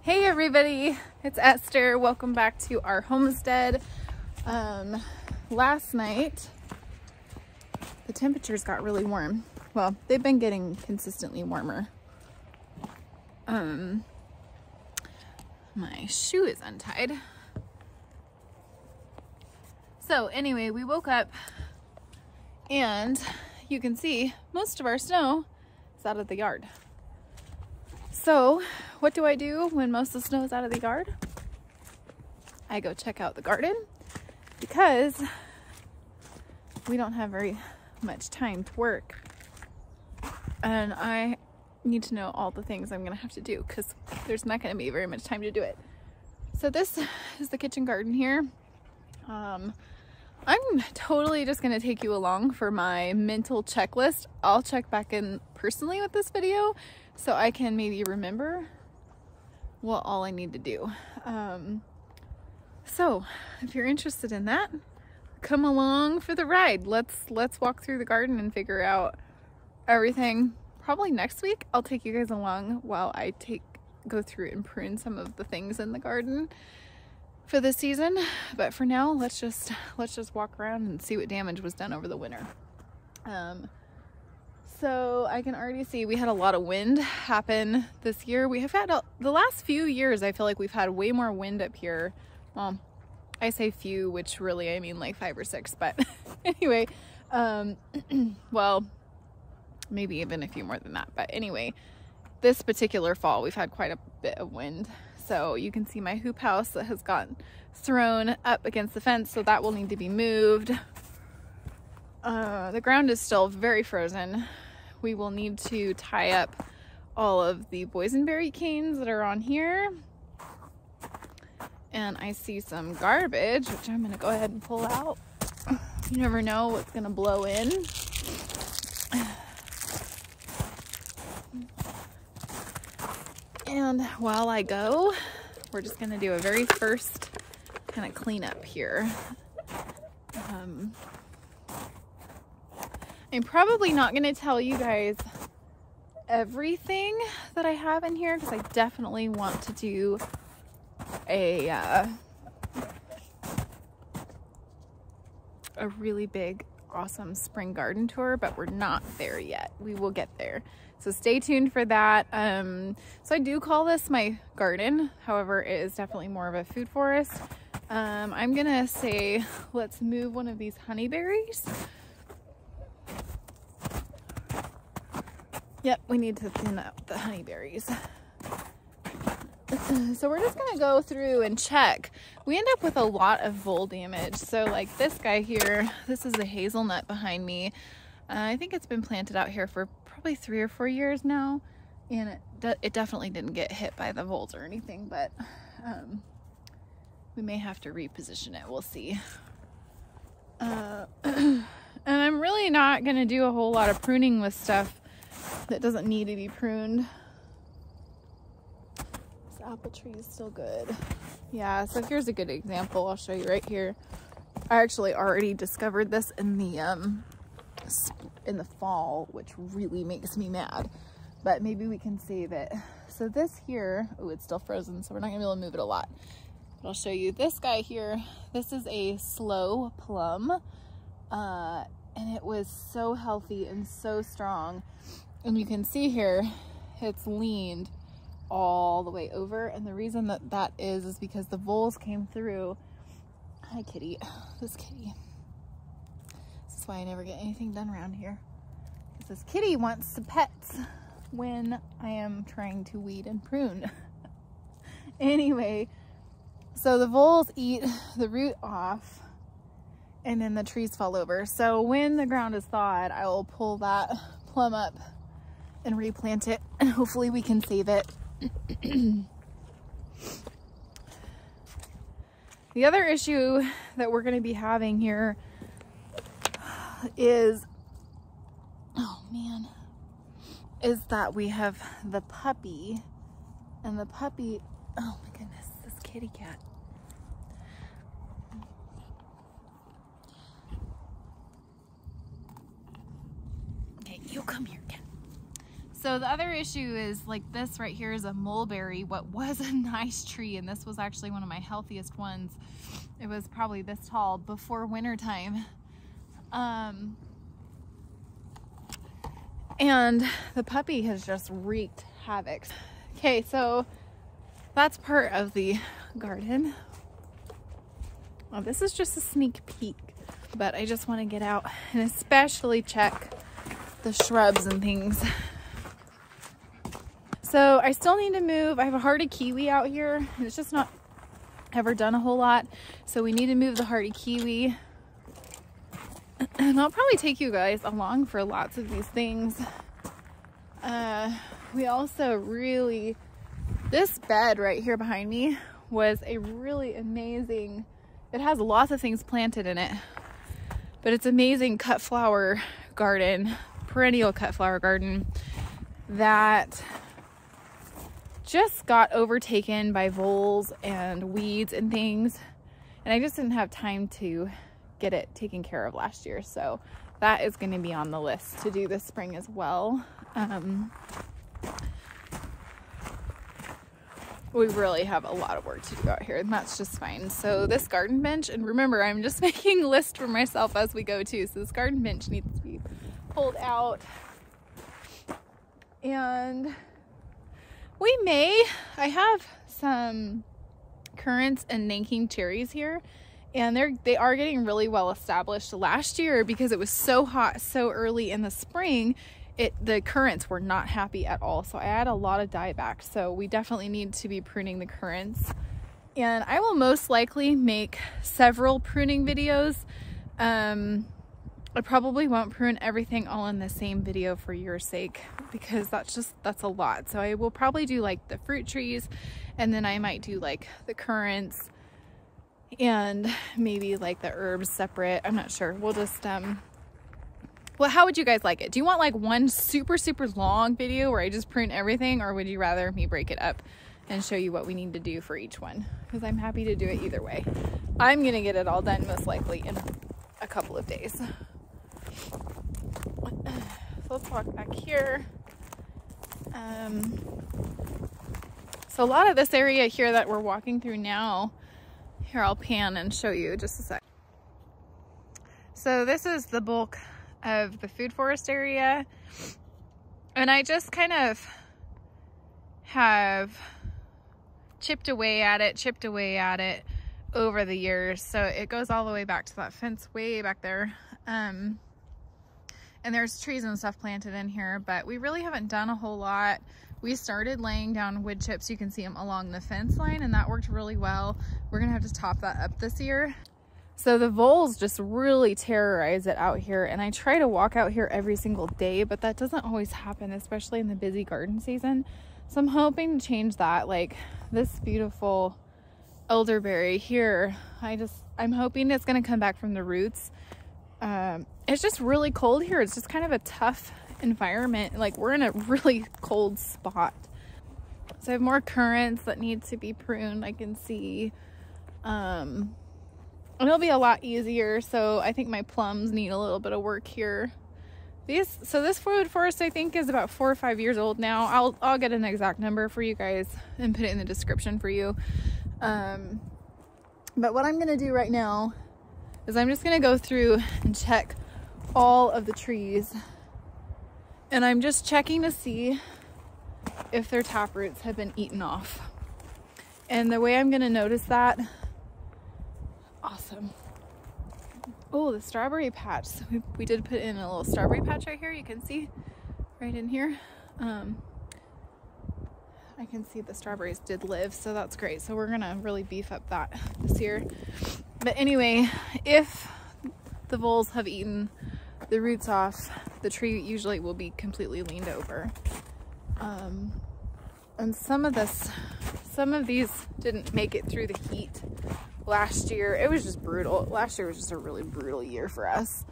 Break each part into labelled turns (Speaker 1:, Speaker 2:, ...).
Speaker 1: Hey everybody, it's Esther. Welcome back to our homestead. Last night the temperatures got really warm. Well, they've been getting consistently warmer. My shoe is untied. So anyway, we woke up and you can see most of our snow is out of the yard. So what do I do when most of the snow is out of the yard? I go check out the garden because we don't have very much time to work. And I need to know all the things I'm gonna have to do because there's not gonna be very much time to do it. So this is the kitchen garden here. I'm totally just gonna take you along for my mental checklist. I'll check back in personally with this video so I can maybe remember what all I need to do. So if you're interested in that, come along for the ride. Let's walk through the garden and figure out everything. Probably next week I'll take you guys along while I go through and prune some of the things in the garden for this season. But for now, let's just walk around and see what damage was done over the winter. So I can already see we had a lot of wind happen this year. We have had the last few years, I feel like we've had way more wind up here. Well, I say few, which really I mean like 5 or 6, but anyway, well, maybe even a few more than that. But anyway, this particular fall, we've had quite a bit of wind. So you can see my hoop house that has gotten thrown up against the fence, so that will need to be moved. The ground is still very frozen. We will need to tie up all of the boysenberry canes that are on here. And I see some garbage, which I'm gonna go ahead and pull out. You never know what's gonna blow in. And while I go, we're just gonna do a very first kind of cleanup here. I'm probably not gonna tell you guys everything that I have in here because I definitely want to do a really big, awesome spring garden tour, but we're not there yet. We will get there. So stay tuned for that. So I do call this my garden. However, it is definitely more of a food forest. I'm gonna say, let's move one of these honeyberries. Yep, we need to thin out the honeyberries. So we're just gonna go through and check. We end up with a lot of vole damage. So like this guy here, this is the hazelnut behind me. I think it's been planted out here for probably 3 or 4 years now, and it definitely didn't get hit by the voles or anything, but we may have to reposition it. We'll see. And I'm really not gonna do a whole lot of pruning with stuff that doesn't need to be pruned. This apple tree is still good. Yeah, so here's a good example. I'll show you right here. I actually already discovered this in the fall, which really makes me mad, but maybe we can save it. So this here, oh, it's still frozen, so we're not gonna be able to move it a lot. But I'll show you this guy here. This is a slow plum, and it was so healthy and so strong. And you can see here, it's leaned all the way over. And the reason that is because the voles came through. Hi, kitty. This kitty. This is why I never get anything done around here. Because this kitty wants some pets when I am trying to weed and prune. Anyway, so the voles eat the root off and then the trees fall over. So when the ground is thawed, I will pull that plum up and replant it, and hopefully we can save it. The other issue that we're going to be having here is, oh man, is that we have the puppy, and the puppy, oh my goodness, this kitty cat. Okay, you come here, cat. So the other issue is like this right here is a mulberry, what was a nice tree, and this was actually one of my healthiest ones. It was probably this tall before winter time. And the puppy has just wreaked havoc. Okay, so that's part of the garden. Well, this is just a sneak peek, but I just want to get out and especially check the shrubs and things. So I still need to move. I have a hardy kiwi out here, and it's just not ever done a whole lot. So we need to move the hardy kiwi. And I'll probably take you guys along for lots of these things. We also really, this bed right here behind me was a really amazing, it has lots of things planted in it, but it's amazing cut flower garden, perennial cut flower garden that just got overtaken by voles and weeds and things. And I just didn't have time to get it taken care of last year. So that is going to be on the list to do this spring as well. We really have a lot of work to do out here, and that's just fine. So this garden bench, and remember, I'm just making a list for myself as we go too. So this garden bench needs to be pulled out. And I have some currants and Nanking cherries here, and they are getting really well established. Last year, because it was so hot so early in the spring, the currants were not happy at all. So I had a lot of dieback. So we definitely need to be pruning the currants. And I will most likely make several pruning videos. I probably won't prune everything all in the same video for your sake, because that's a lot. So I will probably do like the fruit trees, and then I might do like the currants and maybe like the herbs separate. I'm not sure. We'll just, well, how would you guys like it? Do you want like one super long video where I just prune everything, or would you rather me break it up and show you what we need to do for each one? Because I'm happy to do it either way. I'm gonna get it all done most likely in a couple of days. So let's walk back here. So a lot of this area here that we're walking through now, here I'll pan and show you just a sec. So this is the bulk of the food forest area, and I just kind of have chipped away at it over the years. So it goes all the way back to that fence way back there, and there's trees and stuff planted in here, but we really haven't done a whole lot. We started laying down wood chips, you can see them along the fence line, and that worked really well. We're gonna have to top that up this year. So the voles just really terrorize it out here, and I try to walk out here every single day, but that doesn't always happen, especially in the busy garden season. So I'm hoping to change that. Like this beautiful elderberry here, I'm hoping it's gonna come back from the roots. It's just really cold here. It's just kind of a tough environment. Like we're in a really cold spot. So I have more currants that need to be pruned, I can see. And it'll be a lot easier. So I think my plums need a little bit of work here. So this food forest I think is about 4 or 5 years old now. I'll get an exact number for you guys and put it in the description for you. But what I'm gonna do right now is I'm just gonna go through and check all of the trees, and I'm just checking to see if their taproots have been eaten off. And the way I'm gonna notice that, awesome. Oh, the strawberry patch. So we did put in a little strawberry patch right here. You can see right in here. I can see the strawberries did live, so that's great. So we're gonna really beef up that this year. But anyway, if the voles have eaten the roots off, the tree usually will be completely leaned over. And some of these didn't make it through the heat last year. It was just brutal. Last year was just a really brutal year for us.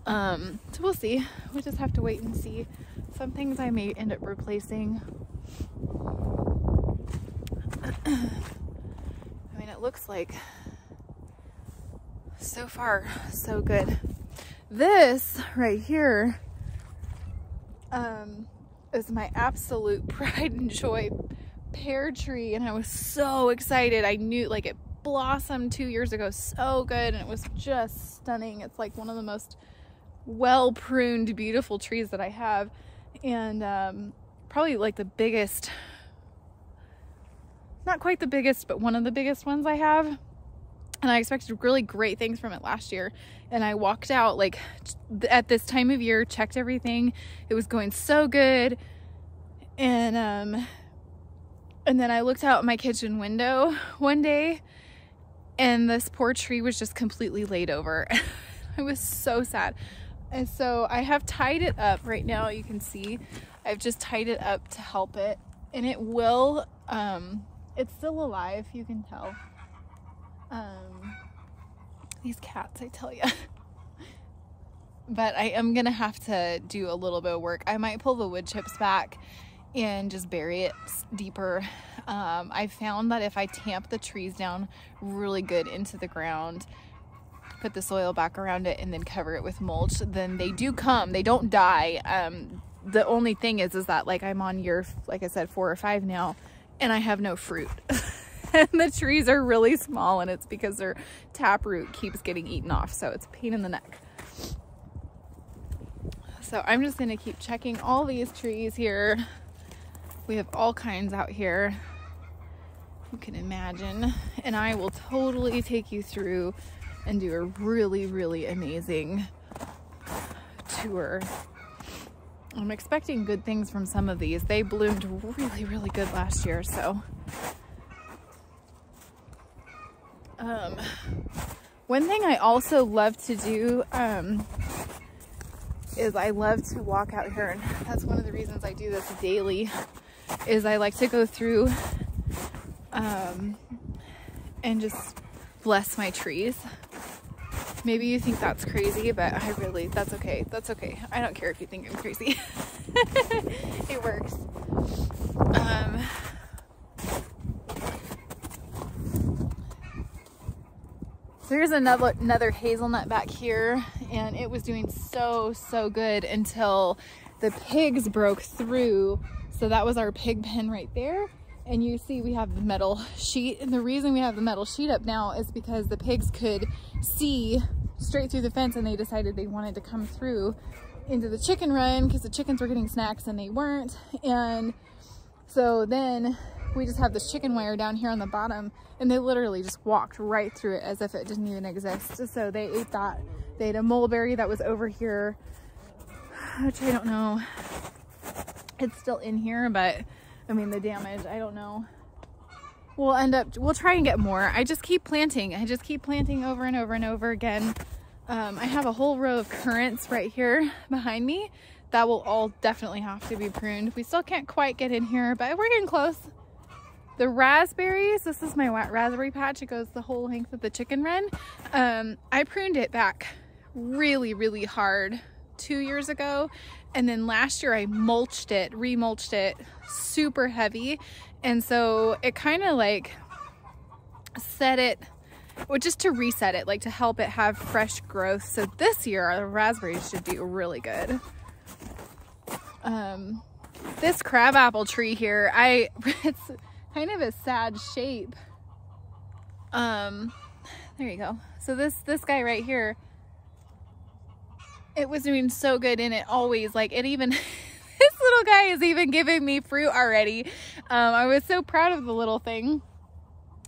Speaker 1: So we'll see. We just have to wait and see. Some things I may end up replacing. I mean, it looks like so far so good. This right here, is my absolute pride and joy pear tree, and I was so excited. I knew, like, it blossomed 2 years ago so good, and it was just stunning. It's like one of the most well pruned, beautiful trees that I have, and probably like the biggest, not quite the biggest, but one of the biggest ones I have. And I expected really great things from it last year, and I walked out like at this time of year, checked everything, it was going so good, and then I looked out my kitchen window one day, and this poor tree was just completely laid over. I was so sad. And so I have tied it up right now. You can see I've just tied it up to help it, and it will, it's still alive, you can tell. These cats, I tell you. But I am gonna have to do a little bit of work. I might pull the wood chips back and just bury it deeper. I found that if I tamp the trees down really good into the ground, put the soil back around it, and then cover it with mulch, then they do come, they don't die. The only thing is that, like, I'm on year, like I said, 4 or 5 now, and I have no fruit. And the trees are really small, and it's because their taproot keeps getting eaten off, so it's a pain in the neck. So I'm just gonna keep checking all these trees here. We have all kinds out here, you can imagine, and I will totally take you through and do a really, really amazing tour. I'm expecting good things from some of these. They bloomed really, really good last year, so. One thing I also love to do is I love to walk out here, and that's one of the reasons I do this daily, is I like to go through and just bless my trees. Maybe you think that's crazy, but that's okay. That's okay. I don't care if you think I'm crazy. It works. So here's another hazelnut back here, and it was doing so good until the pigs broke through. So that was our pig pen right there. And you see we have the metal sheet, and the reason we have the metal sheet up now is because the pigs could see straight through the fence, and they decided they wanted to come through into the chicken run because the chickens were getting snacks and they weren't. And so then we just have this chicken wire down here on the bottom, and they literally just walked right through it as if it didn't even exist. So they ate that. They ate a mulberry that was over here, which I don't know. It's still in here, but I mean, the damage, I don't know. We'll try and get more. I just keep planting. I just keep planting over and over and over again. I have a whole row of currants right here behind me that will all definitely have to be pruned. We still can't quite get in here, but we're getting close. The raspberries, this is my raspberry patch. It goes the whole length of the chicken run. I pruned it back really, really hard 2 years ago. And then last year I remulched it super heavy. And so it kind of like set it, well, just to reset it, like to help it have fresh growth. So this year our raspberries should do really good. This crabapple tree here, it's kind of a sad shape. There you go. So this guy right here, it was doing so good, and it always, like, it even this little guy is even giving me fruit already. I was so proud of the little thing,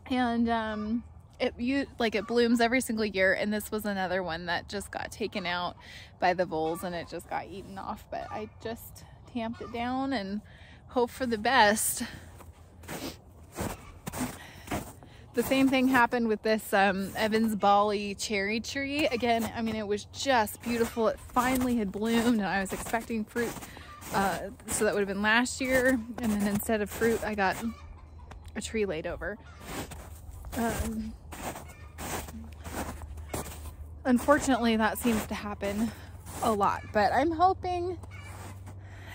Speaker 1: and it blooms every single year, and this was another one that just got taken out by the voles, and it just got eaten off. But I just tamped it down and hope for the best. The same thing happened with this Evans Bali cherry tree. Again, I mean, it was just beautiful. It finally had bloomed, and I was expecting fruit. So that would have been last year. And then instead of fruit, I got a tree laid over. Unfortunately, that seems to happen a lot. But I'm hoping,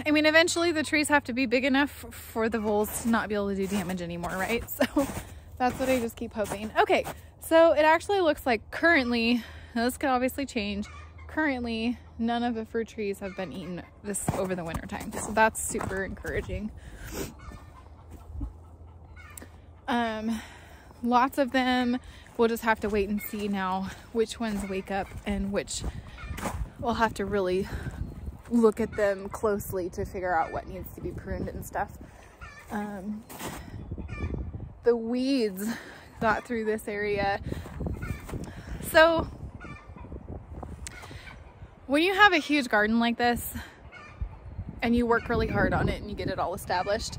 Speaker 1: I mean, eventually the trees have to be big enough for the voles to not be able to do damage anymore, right? So that's what I just keep hoping. Okay, so it actually looks like currently, now this could obviously change, currently none of the fruit trees have been eaten this over the winter time, so that's super encouraging. Lots of them, we'll just have to wait and see now which ones wake up and which we'll have to really look at them closely to figure out what needs to be pruned and stuff. The weeds got through this area. So when you have a huge garden like this and you work really hard on it and you get it all established,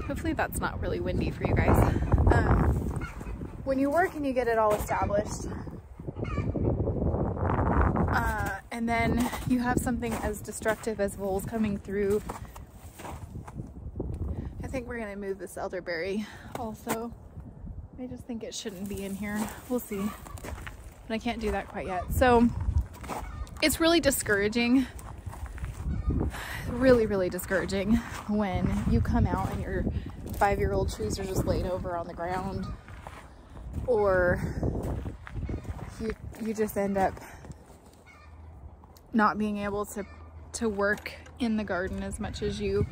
Speaker 1: hopefully that's not really windy for you guys. When you work and you get it all established, and then you have something as destructive as voles coming through. I think we're gonna move this elderberry also. I just think it shouldn't be in here. We'll see, but I can't do that quite yet. So it's really discouraging, really discouraging when you come out and your 5-year-old trees are just laid over on the ground, or you just end up not being able to work in the garden as much as you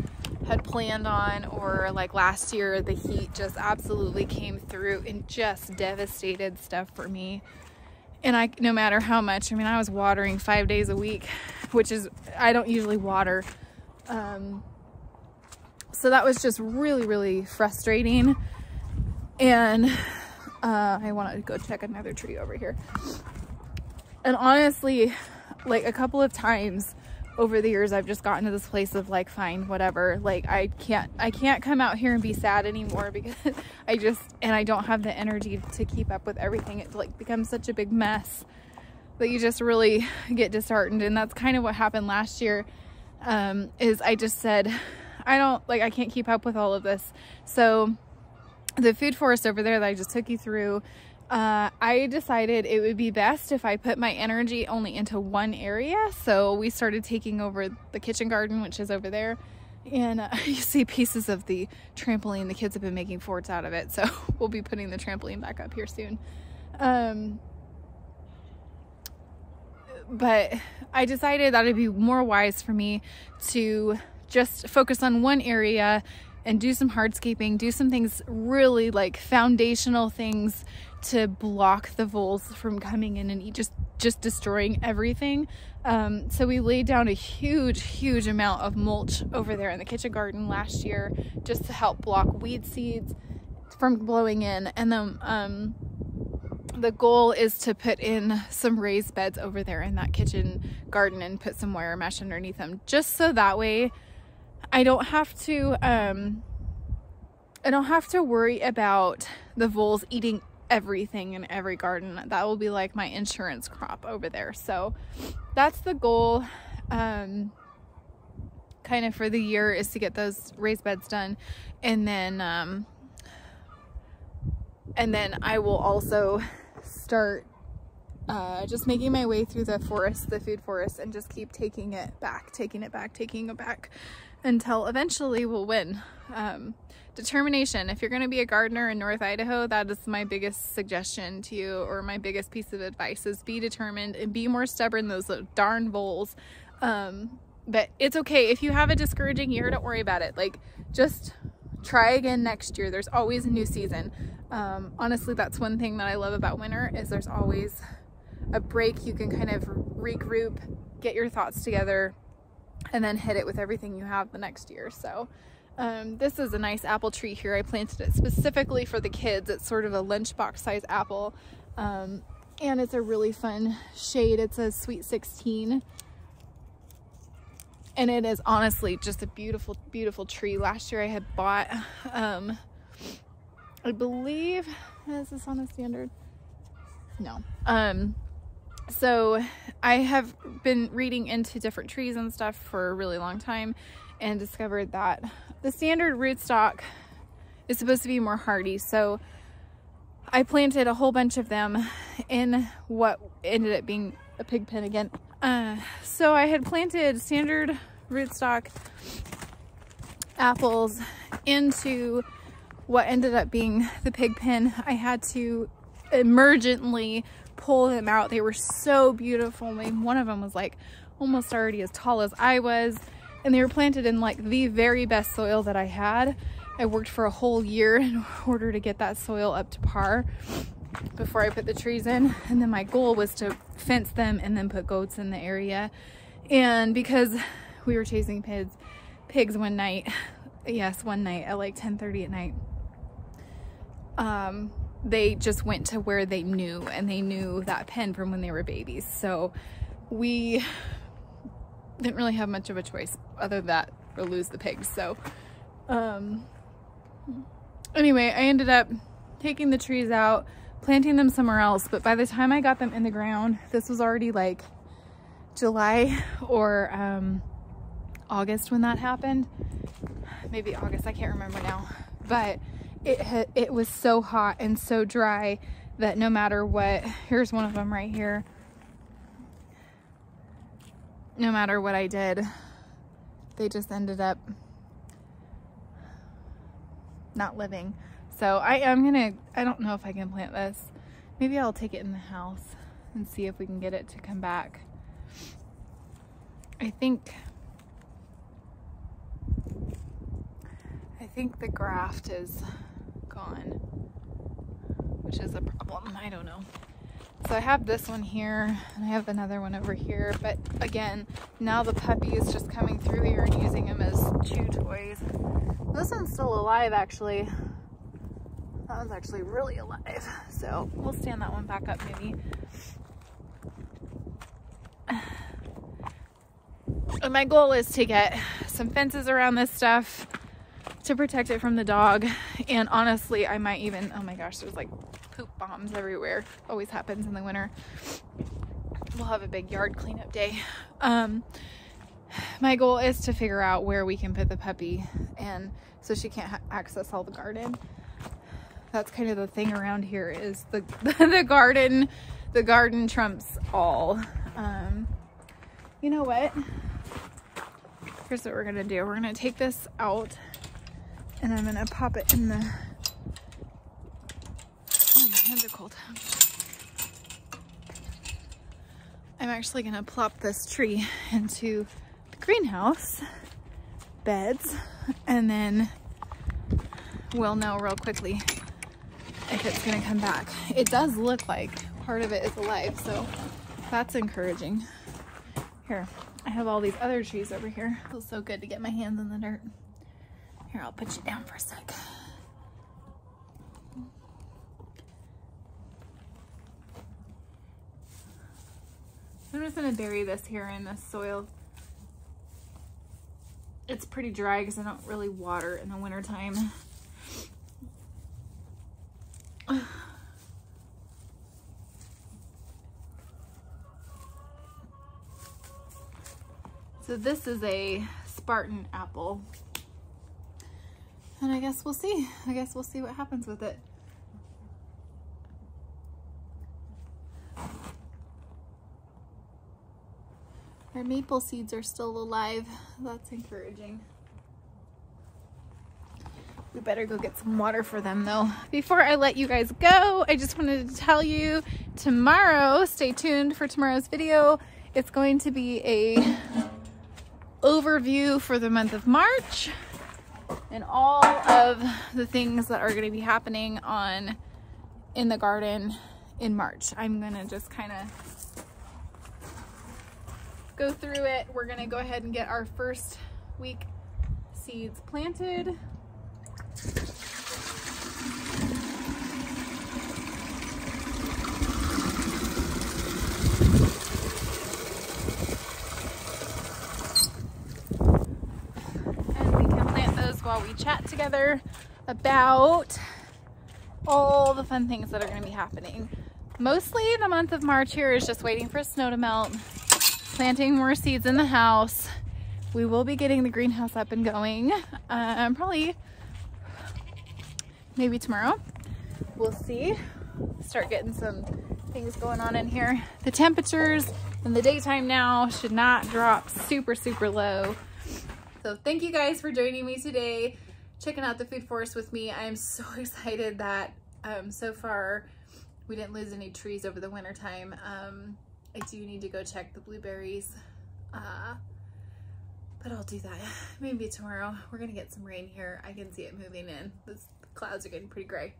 Speaker 1: had planned on, or like last year the heat just absolutely came through and just devastated stuff for me. And no matter how much, I mean, I was watering 5 days a week, which is, I don't usually water. So that was just really frustrating. And I want to go check another tree over here. And honestly, like a couple of times over the years, I've just gotten to this place of like, fine, whatever. Like I can't come out here and be sad anymore, because I don't have the energy to keep up with everything. It like becomes such a big mess that you just really get disheartened. And that's kind of what happened last year, is I just said, I can't keep up with all of this. So the food forest over there that I just took you through, I decided it would be best if I put my energy only into one area. So we started taking over the kitchen garden, which is over there. And you see pieces of the trampoline. The kids have been making forts out of it. So we'll be putting the trampoline back up here soon. But I decided that it'd be more wise for me to just focus on one area and do some hardscaping, do some things really like foundational things to block the voles from coming in and just destroying everything. So we laid down a huge amount of mulch over there in the kitchen garden last year, just to help block weed seeds from blowing in. And then the goal is to put in some raised beds over there in that kitchen garden and put some wire mesh underneath them, just so that way I don't have to worry about the voles eating everything in every garden. That will be like my insurance crop over there. So that's the goal, kind of for the year, is to get those raised beds done. And then I will also start just making my way through the forest, the food forest, and just keep taking it back until eventually we'll win. Determination. If you're going to be a gardener in North Idaho, that is my biggest suggestion to you, or my biggest piece of advice, is be determined and be more stubborn those darn voles. But it's okay if you have a discouraging year. Don't worry about it. Like, just try again next year. There's always a new season. Honestly, that's one thing that I love about winter, is there's always a break. You can kind of regroup, get your thoughts together, and then hit it with everything you have the next year. So this is a nice apple tree here. I planted it specifically for the kids. It's sort of a lunchbox size apple, and it's a really fun shade. It's a Sweet 16, and it is honestly just a beautiful tree. Last year I had bought I believe, is this on a standard? No. So I have been reading into different trees and stuff for a really long time, and discovered that the standard rootstock is supposed to be more hardy. So I planted a whole bunch of them in what ended up being a pig pen again. So I had planted standard rootstock apples into what ended up being the pig pen. I had to emergently pull them out. They were so beautiful. I mean, one of them was like almost already as tall as I was, and they were planted in like the very best soil that I had. I worked for a whole year in order to get that soil up to par before I put the trees in. And then my goal was to fence them and then put goats in the area. And because we were chasing pigs one night, yes, one night at like 10:30 at night, they just went to where they knew, and they knew that pen from when they were babies. So we didn't really have much of a choice other than that or lose the pigs. So anyway, I ended up taking the trees out, planting them somewhere else. But by the time I got them in the ground, this was already like July or August when that happened. Maybe August, I can't remember now. But it was so hot and so dry that no matter what, here's one of them right here. No matter what I did, they just ended up not living. So I don't know if I can plant this. Maybe I'll take it in the house and see if we can get it to come back. I think the graft is gone, which is a problem. I don't know. So I have this one here, and I have another one over here, but again, now the puppy is just coming through here and using them as chew toys. This one's still alive, actually. That one's actually really alive, so we'll stand that one back up maybe. And my goal is to get some fences around this stuff to protect it from the dog. And honestly, I might even, oh my gosh, there's like poop bombs everywhere. Always happens in the winter. We'll have a big yard cleanup day. My goal is to figure out where we can put the puppy, and so she can't access all the garden. That's kind of the thing around here, is the garden trumps all. You know what? Here's what we're gonna do. We're gonna take this out, and I'm gonna pop it in the, oh, my hands are cold. I'm actually gonna plop this tree into the greenhouse beds, and then we'll know real quickly if it's gonna come back. It does look like part of it is alive, so that's encouraging. Here, I have all these other trees over here. It feels so good to get my hands in the dirt. Here, I'll put you down for a sec. I'm just gonna bury this here in this soil. It's pretty dry because I don't really water in the wintertime. So this is a Spartan apple. And I guess we'll see. I guess we'll see what happens with it. Our maple seeds are still alive. That's encouraging. We better go get some water for them though. Before I let you guys go, I just wanted to tell you tomorrow, stay tuned for tomorrow's video. It's going to be a overview for the month of March and all of the things that are going to be happening in the garden in March. I'm going to just kind of go through it. We're going to go ahead and get our first week seeds planted. While we chat together about all the fun things that are going to be happening. Mostly the month of March here is just waiting for snow to melt, planting more seeds in the house. We will be getting the greenhouse up and going probably maybe tomorrow. We'll see. Start getting some things going on in here. The temperatures in the daytime now should not drop super low. So thank you guys for joining me today, checking out the food forest with me. I am so excited that so far we didn't lose any trees over the winter time. I do need to go check the blueberries, but I'll do that maybe tomorrow. We're gonna get some rain here. I can see it moving in. The clouds are getting pretty gray.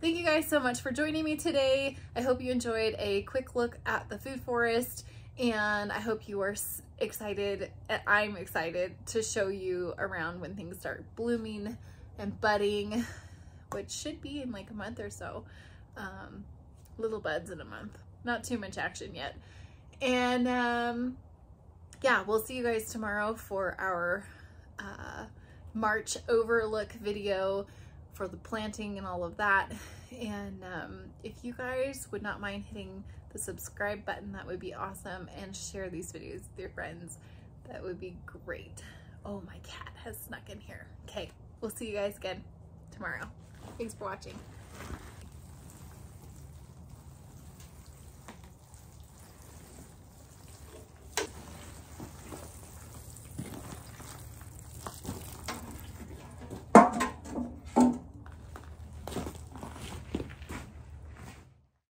Speaker 1: Thank you guys so much for joining me today. I hope you enjoyed a quick look at the food forest, and I hope you are excited, and I'm excited to show you around when things start blooming and budding, which should be in like a month or so. Little buds in a month. Not too much action yet. And yeah, we'll see you guys tomorrow for our March overlook video for the planting and all of that. And if you guys would not mind hitting the subscribe button, that would be awesome, and share these videos with your friends, that would be great. Oh, my cat has snuck in here. Okay, we'll see you guys again tomorrow. Thanks for watching.